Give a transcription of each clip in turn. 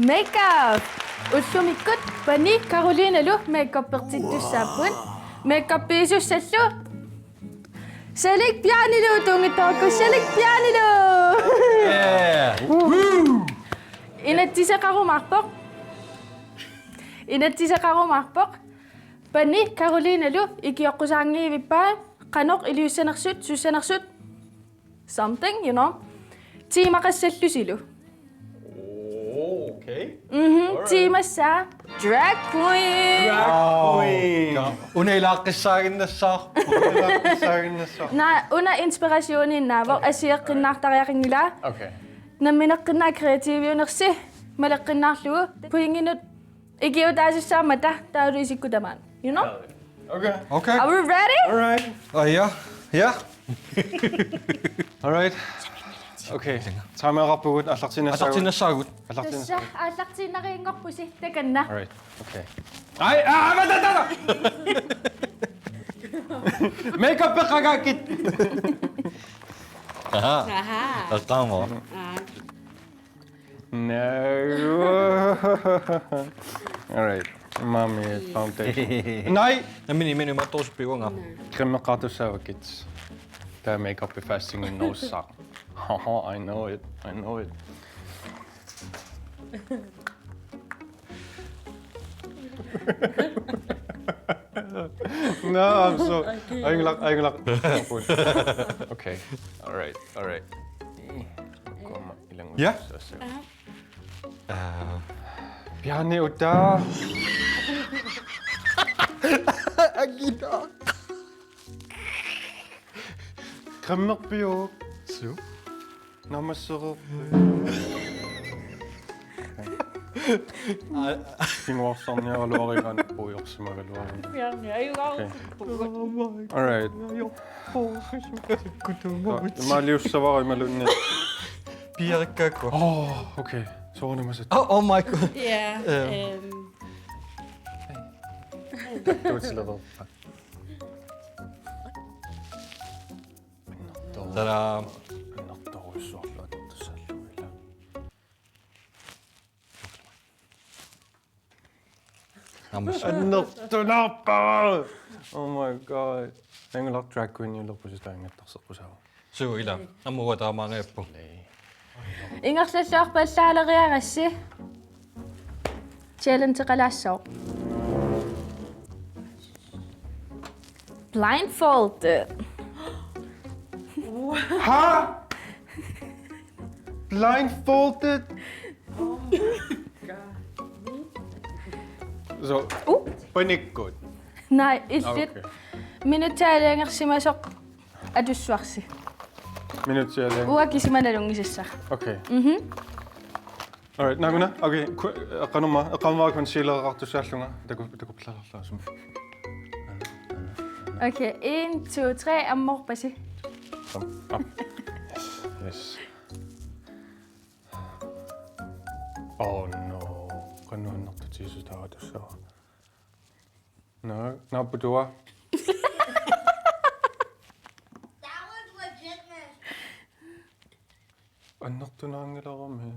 Makeup. Ussumikut pani Caroline lu makeup pertittussaappun. Makeup piisussallu. Salik Bjarne lu tungitokku Salik Bjarne lu. Inatsisaqarumarpoq. Inatsisaqarumarpoq. Pani Caroline lu ikioqqusaangiivippaa qanoq iliussanersut sussanersut. Something, you know. Tiimaqassallusilu. Okay. Tiimassa drag queen. Una Aaqqissuisut Una inspirationinnaavor asieqqinnaartariaqingila. Okay. Nammineqqinnaa kreatiiviunersi maleqqinnaarlugu puinginut ikiutaasissaamata taaluisikkutamaan. You know? Okay. Okay. Are we ready? All right. Yeah. All right. Okay. Taameraarpugut allartinassagut. Tassa aallartiinnariingorpusi takanna. All right. Okay. Vänta! Makeup peqaqaakit. Alqaamo. No. All right. Mommy foundation. Nej. Mini matospionga. Grimmeqartussaavakit. Der makeup befasting in nose sang. I know it. No, I'm so. Ayun lang. Okay. All right. Ja? Bjarne Uda. Agita. Grimmerpio. Så. Namaste. Fingre som jeg lurer i vann på gjør som jeg vil lurer. All right. Det må lige så var i mellom. Pirkako. Okay. Så var det mig sæt. Oh my god. Ja. Det var til at være. Tada. Oh my god. Jeg har lagt drag queen i løpet af dagen efter så på så. Så illa. Amua taamaneeppu. Ingerlalluarpallaaleriarassi. Challenge qalassoo. Blindfolded. Ha? Blindfolded? Så, panik godt. Nej, illit. Okay. Minutaaliangersimasoq atussuarsi. Minut til alene. Uakisimanalungisissaq. Okay. Alright, naguna. Okay, qanuma concealer rartusaallunga. Taku plallarlaa sum. Okay, 1, 2, 3, ammorpasi. Kom, op. Yes. Oh no. Qanua nartutiisutaa. No, budua. That was legitimate. Annartunaangalaram he.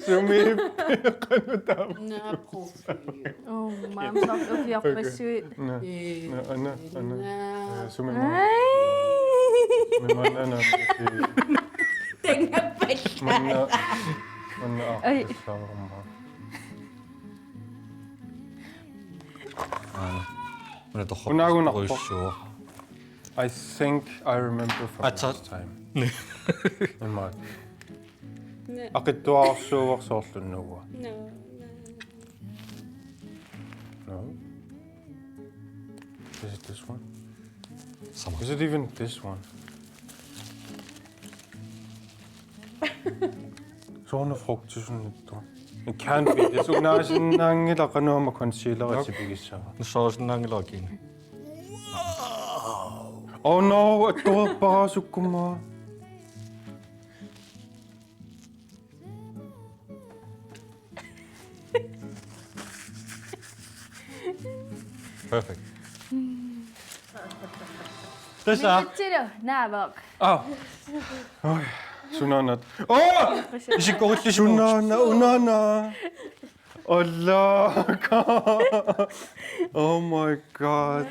Sumi qanu taam. Oh, mam snart ukiarpassuit. Anna. Sumi. Manna. Tenga palla. Ay. I think I remember from last time. Emma. Aqittuarsuuarsoorlunnuga. No. Is it this one? Is it even this one? Sådan en frugt til sådan et drøm. It can't be. Det er sådan en angel, der nu må concealer til bygge Så sådan angelakin. Oh no, at du bare så kommer. Perfect. Tässä. Mittilo, naavok. Ой, Nunaat. Isikkoritli Nunaata. Allaka. Oh my god.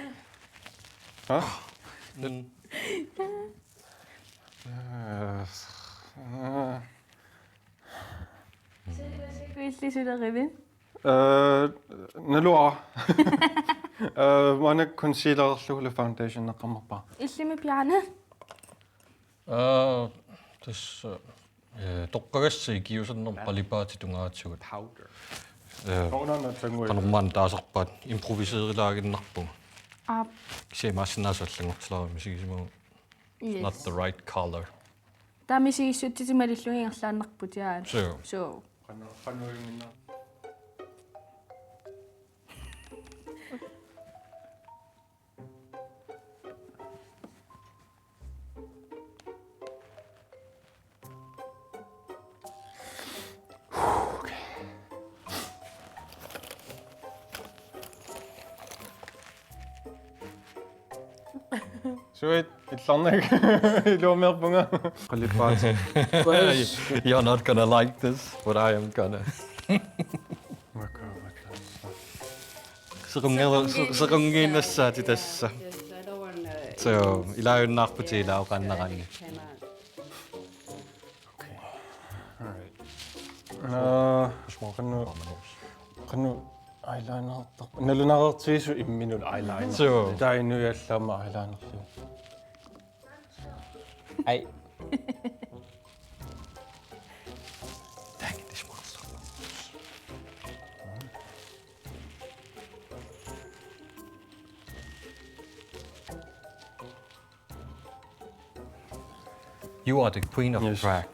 Aaqqissuisut rivin. Nalua. Mana concealer foundation naqamarpa. Illimi Bjarne. Tässä tokkagassi kiusannom palipaati tungaatsugut. Powder. Qanormaan taasarpaat improviseerilaaginnarpung. Ah, Simaassinaasallangertlaarmi sigisimu not the right color. Taamisigissuttisimalilluingerlaannarput jaa. So. Qanuinna. Sweet, itlarnak. Iluumerpunga. Qalipaati. You're not gonna like this, but I am gonna. Makeover. Sequngiinassaati tässä. Yes, I don't want So, ilaayunnaarputiila oqannaqanni. Okay. All right. Qanu eyeliner. Nalunaqertiisu imminul eyeliner. So. Tainuyallama eyelinerlu. Ai. Dang it, this monster. You are the queen of Yes. drag.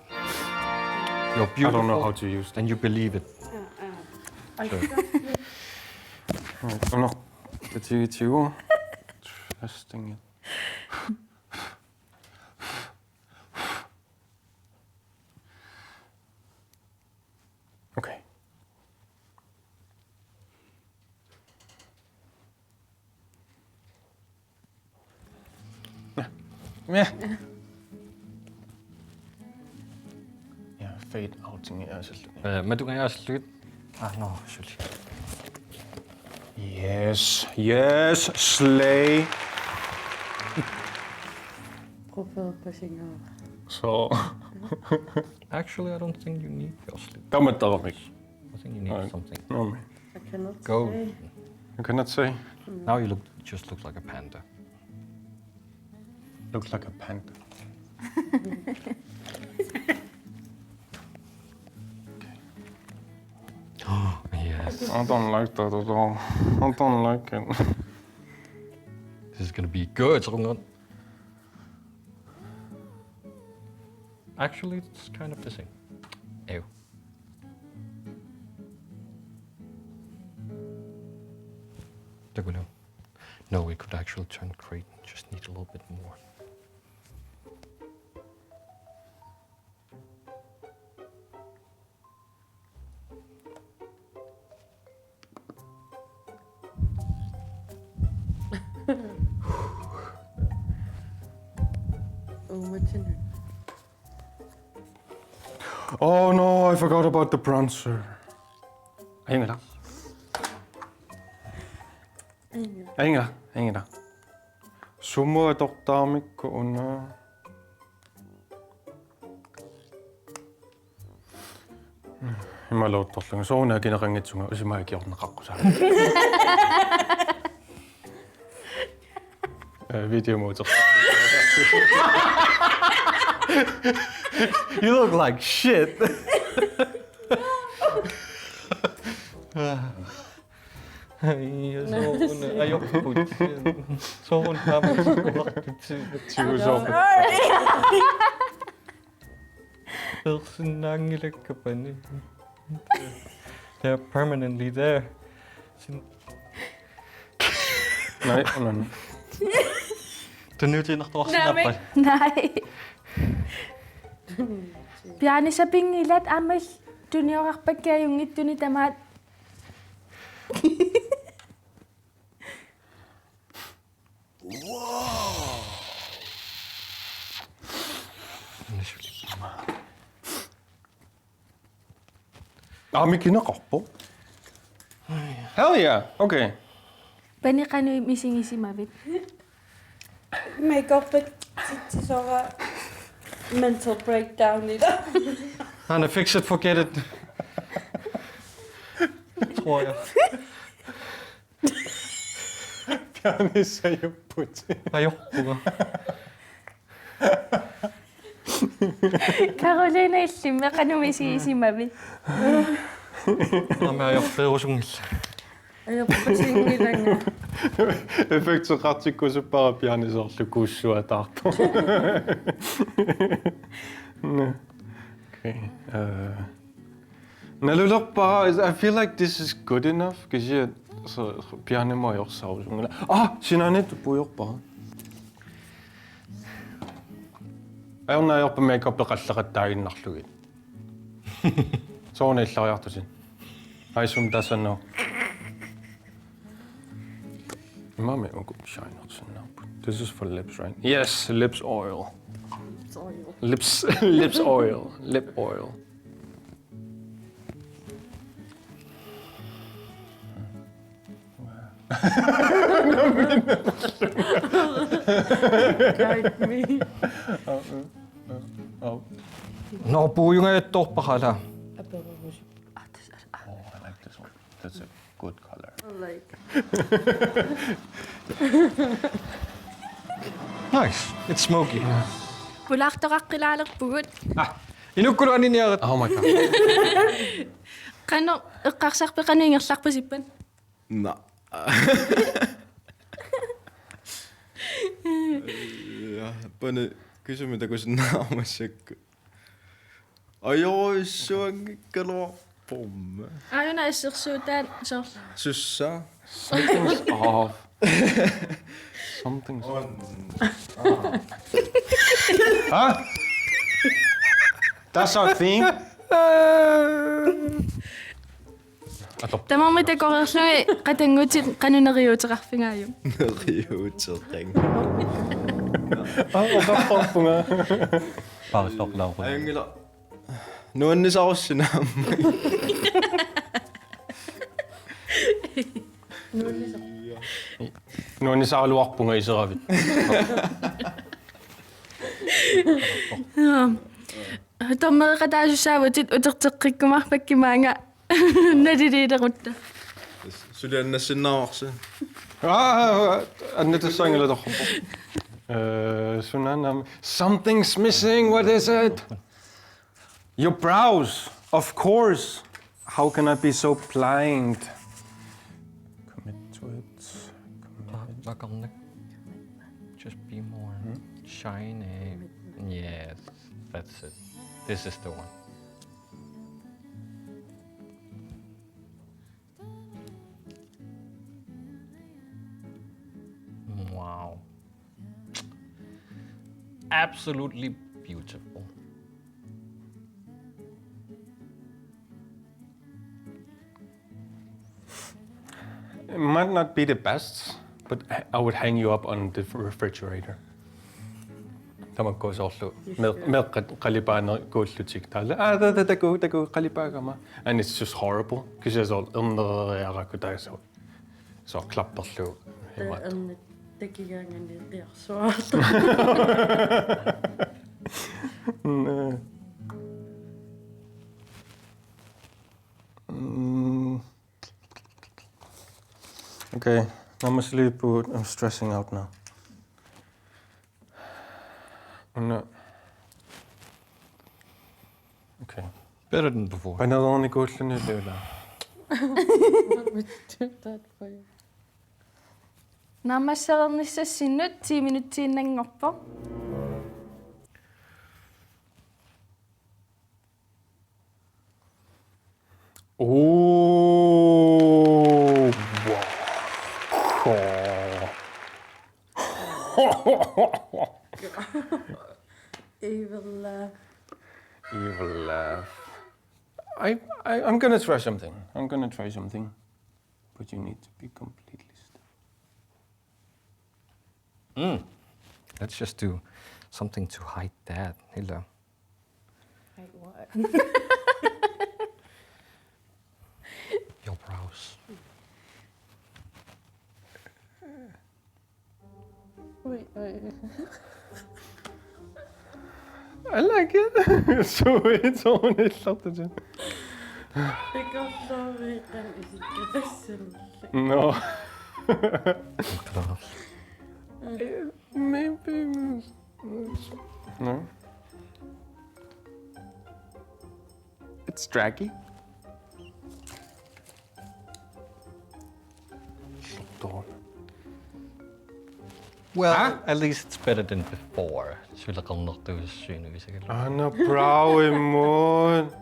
You're I beautiful. don't know how to use that. And you believe it. Oh no. Det er testing it. Okay. Ja. Ja, fade outing er selvfølgelig. Men du kan også slutte. No, selvfølgelig. Yes, slay. Prøv på fingeren. Så. Actually, I don't think you need your sleep. Kom med dig, Rik. I think you need something. No, man. I cannot Go. say. You cannot say. Now you just look like a panda. Looks like a panda. Yes. I don't like that at all. I don't like it. This is gonna be good. Actually, it's kind of the same. Ew. Don't we know? No, we could actually turn great. Just need a little bit more. Oh no, I forgot about the bronzer. Ingen da. Summa doktaamikko una. Himalautorlunga soona kinaqangitsunga usimaakiorneqaqqusаа. Videomotor. You look like shit. They're permanently there. Nej, men Du er nødt til at snakke. Nej. Bjarne sabing ilat amal tuniorarpakka jungittuni tamaat. Amikinaqarpo. Hell yeah. Okay. Paniqanu misingisimavit. Make-up til så var mental breakdown i dag. Anna, fix it, forget it. Tror jeg. Bjarne sagde putte. Ajo, Carolina illimeqanu misingisimavit. Jamen, jeg er bedre. Jeg prøver ting i den. Effekteratsikkusupara Bjarne sorlu kuussuataarpo. Okay. Nalulerpara, I feel like this is good enough. Kasi so Bjarne må jorsausungula. Sinane tupujorpara. Ayornaajorpa makeup eqallaqattaaginnarlugit. Soorna illariartusin. Aisum tasanno. Mummy, shine now. This is for lips, right? Yes, lips oil. Lips oil. Lip oil. Guide me. Nå, bujunga et torparala. Oh, I like this one. That's a good color. Nice, it's smoky. Pulaartoqaqqilaaleqpugut. Inukkulu aniniarat. Oh my god. Qanu eqqarsarpi ingerlarpasippan. Nej. Ja, pane kysymytä, kun se naamasjakka. Ajoi, se on kalo pomme. Ajuna issersuutaan so. Syssä. Something's off. Something's off. Huh? That's our theme? Tamamita korerlungi qatangutit qanuneriuteqarfingaajum. Riutering. Oqarparpunga. Parsorlauru. Ajungila. Nuannisarussinaa. Nuannisaaluarpunga iseravit. Tommeqataasussaavutit uterteqqikkumarpakkimaanga naliliilerutta. Suliannassinnaarsi. Annetussangilatorpo. Sunanam. Something's missing. What is it? Your brows, of course. How can I be so blind? Commit to it. Just be more shiny. Yes, that's it. This is the one. Wow. Absolutely beautiful. It might not be the best, but I would hang you up on the refrigerator. Tämä goes also qalipaaner kuullutik taala. Taku qalipaagama. And it's just horrible because there's all unnereriaqutaasut. So klapperlu. Det gik jeg en lidt der sort. Okay, I'm asleep, but I'm stressing out now. No. Okay. Better than before. Panadoni kuulluni leula. that for you. Nammasserernissassinut 10 minuttiinnangorpo. Oh. Evil laugh. Evil laugh. I'm gonna try something. But you need to be completely still. Let's just do something to hide that. Hilda. Like what? brows. I like it. So it's on it. No. Maybe. No. It's draggy. Well, at least it's better than before. So like I'm not those soon. Anna Brouwemon.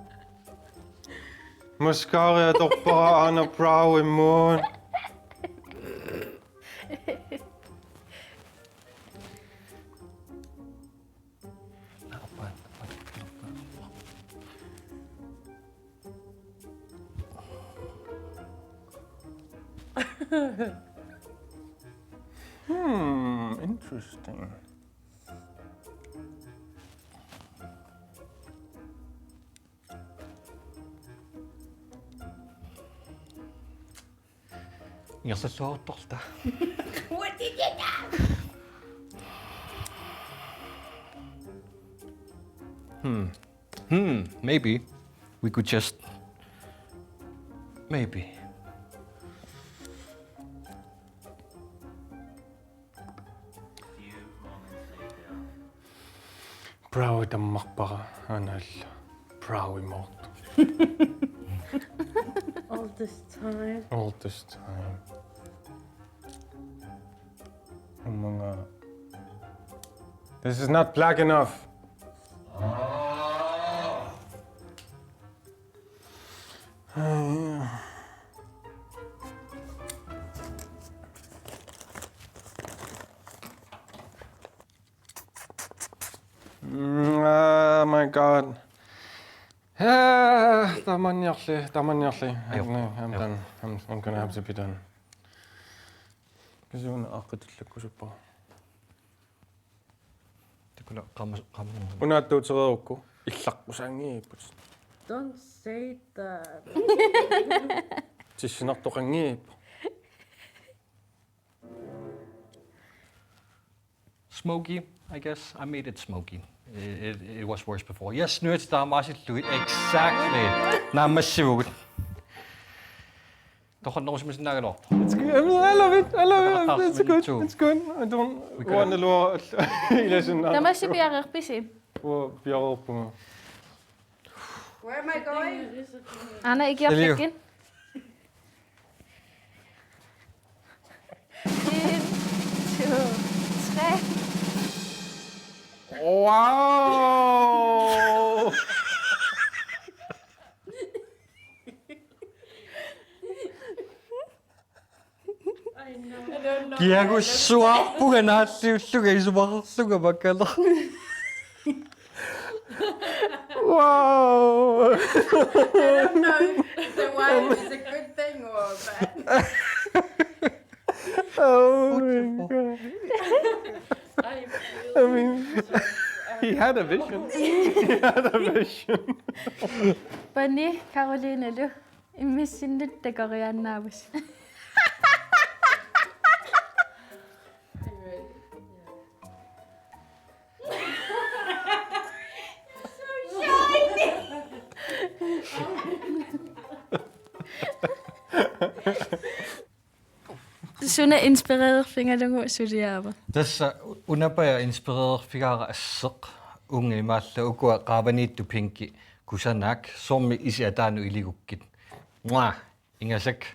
Mascara toch bara Anna Brouwemon. Interesting. Yes, I saw it. What did you do? Maybe we could just. Maybe. Brouwe de makbara anal Brouwemon. All this time. All this time. This is not black enough. Oh my God. Tamanjarli. I'm done. I'm gonna have to be done. Kysyn aaqqissuisut. Unaattuutereukku иллаққусаангииппут. Don't say that. Tissinartoqangiippu. Smoky, I guess. I made it smoky. It was worse before. Yes, Nerd Star Marshall exactly. Namassivut. It's good. I love it. It's good. It's good. I don't want to lure. Tämä se Bjarne H. Where am I going? Anna, ikke gjort det igen. 1, 2, 3. Wow! Kiago suappuga naattiulluga isumarluga makala. Wow! I don't know if the wine is a good thing or bad. Oh my God. I mean, he had a vision. Bonnie, Caroline, du. I missin nyt tekoriannaavus. Sunna inspireret fingerlungu sudiaava. Tässä unapaja inspireret figaraasseq ungi maalla ukua qaavaniittu pinki kusanak sommi isiataanu iligukkit. Mwah ingasak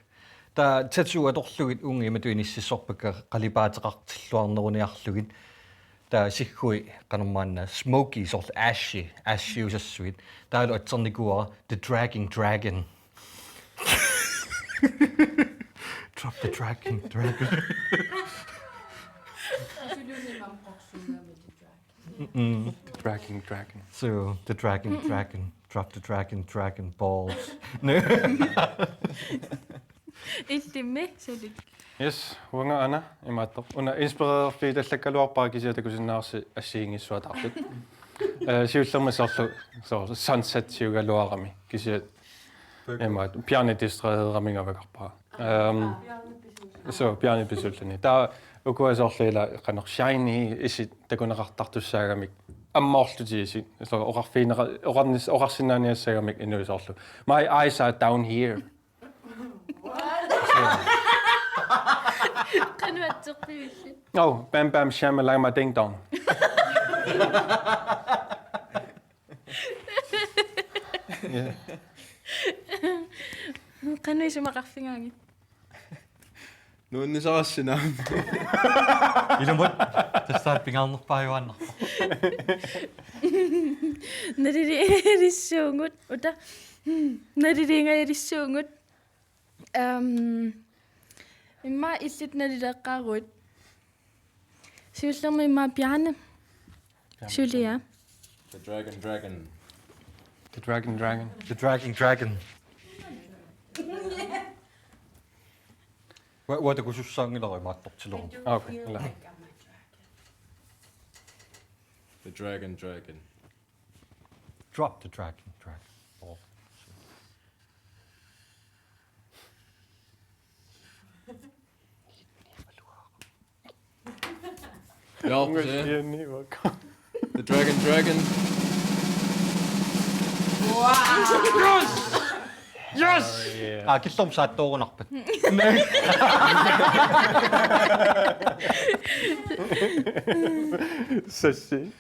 ta tatsuga torlugit ungi matuinississorpakka qalipaateqartilluarneruniarlugit ta sikkui qanermaanna smoky sort ashy usassuit taalu atsernikua the dragon. Drop the dragon. The dragon. So the dragon. Drop the dragon balls. No. Iltimme sudik. Yes, wanga ana imatto. Una inspireret fi tallakkaluarpaa kisiatakusinnaarsi assiingissuatarpit. Siullerma sorlu sunset siugaluarami kisiat Emma, Bjarne distraherede ramminger vækkerpaa. So Bjarne besultani. Taa ukuasorleila qanor shiny isi takunaqartartussagamik. Ammorlutiisi. So oqarfiinera oqarsinnaaniassagamik inuusorlu. My eyes are down here. Qanvatteqqiulli. Oh, bam bam shamalama ding dong. Yeah. Qanuisumaqarfingaangi. Nuunnisarassinaam. Ilumut. Tastaat pingaarnerpaajuanner. Naliliirissuungut uta. Naliliingairissuungut. Imma illit nalileqqaaruut. Siullermi imma Bjarne. Sulia. The dragon. The dragon. The dragon. What ku sussaangilari maattortiloru. Okay, illa. The dragon. Drop the dragon. Oh. Ja, The dragon. Yes! Killum saattoorunarpat. Sassi.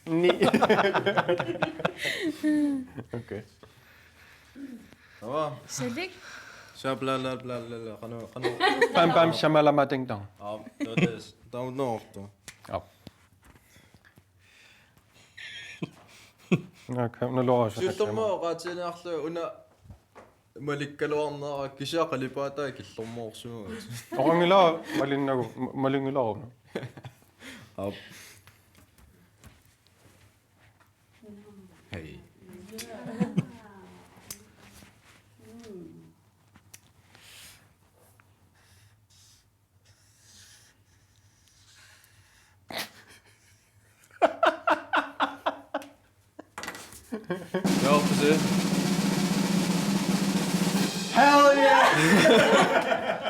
Ni. Okay. Salik. Så bla. Qanu. Bam bam shamalama ding dong. Det er noget. Ja. Okay, nu lover jeg. Syttermooqaatiinaarlu una malikkaluarnera kisiaqalipaata killormoorsuuga. Orangila malingila. Op. Hey. Ja, precies. Hell yeah!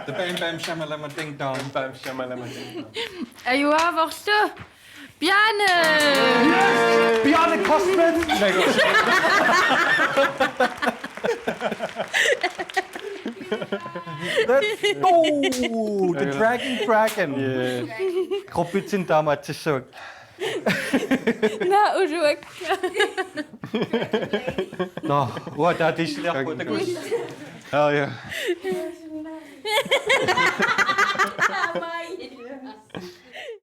The bam bam shamalama ding dong. Bam shamalama ding dong. Ajua, vorstu. Bjarne! Bjarne Cosmet! The dragon. Yeah. Kroppitsin taamaattissuak. Na uruak. No, what that is there for the Hell yeah. My